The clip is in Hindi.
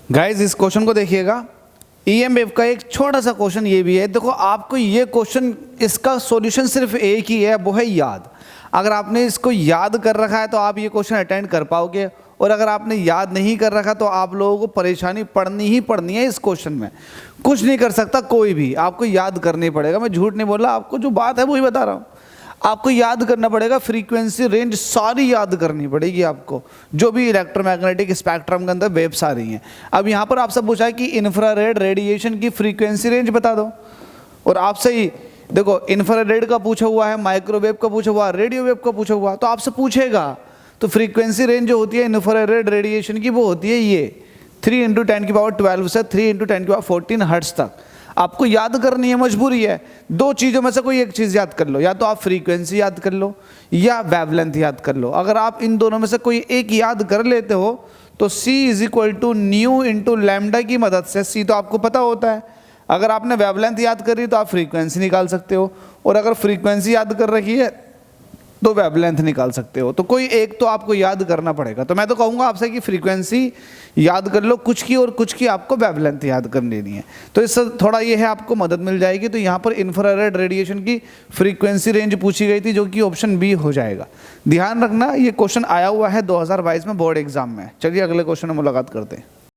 गाइज इस क्वेश्चन को देखिएगा, ईएमएफ का एक छोटा सा क्वेश्चन ये भी है। देखो आपको ये क्वेश्चन, इसका सॉल्यूशन सिर्फ एक ही है, वो है याद। अगर आपने इसको याद कर रखा है तो आप ये क्वेश्चन अटेंड कर पाओगे, और अगर आपने याद नहीं कर रखा तो आप लोगों को परेशानी पड़नी ही पड़नी है। इस क्वेश्चन में कुछ नहीं कर सकता कोई भी, आपको याद करनी पड़ेगा। मैं झूठ नहीं बोल रहा, आपको जो बात है वही बता रहा हूँ। आपको याद करना पड़ेगा, फ्रीक्वेंसी रेंज सारी याद करनी पड़ेगी आपको, जो भी इलेक्ट्रोमैग्नेटिक स्पेक्ट्रम के अंदर वेव्स आ रही हैं। अब यहाँ पर आपसे पूछा है कि इंफ्रारेड रेडिएशन की फ्रीक्वेंसी रेंज बता दो, और आपसे ही देखो इंफ्रारेड का पूछा हुआ है, माइक्रोवेव का पूछा हुआ है, रेडियो वेव का पूछा हुआ है, तो आपसे पूछेगा तो फ्रीक्वेंसी रेंज जो होती है इंफ्रारेड रेडिएशन की वो होती है ये 3 × 10⁻12 से 3 × 10⁻14 हर्ट्ज तक। आपको याद करनी है, मजबूरी है। दो चीज़ों में से कोई एक चीज़ याद कर लो, या तो आप फ्रीक्वेंसी याद कर लो या वेवलेंथ याद कर लो। अगर आप इन दोनों में से कोई एक याद कर लेते हो तो C = न्यू × लैम्डा की मदद से, C तो आपको पता होता है, अगर आपने वेवलेंथ याद करी तो आप फ्रीक्वेंसी निकाल सकते हो, और अगर फ्रीक्वेंसी याद कर रखी है तो वेवलेंथ निकाल सकते हो। तो कोई एक तो आपको याद करना पड़ेगा। तो मैं तो कहूँगा आपसे कि फ्रीक्वेंसी याद कर लो कुछ की, और कुछ की आपको वेवलेंथ याद कर लेनी है। तो इससे थोड़ा ये है, आपको मदद मिल जाएगी। तो यहाँ पर इंफ्रारेड रेडिएशन की फ्रीक्वेंसी रेंज पूछी गई थी, जो कि ऑप्शन बी हो जाएगा। ध्यान रखना, ये क्वेश्चन आया हुआ है 2022 में बोर्ड एग्जाम में। चलिए अगले क्वेश्चन में मुलाकात करते हैं।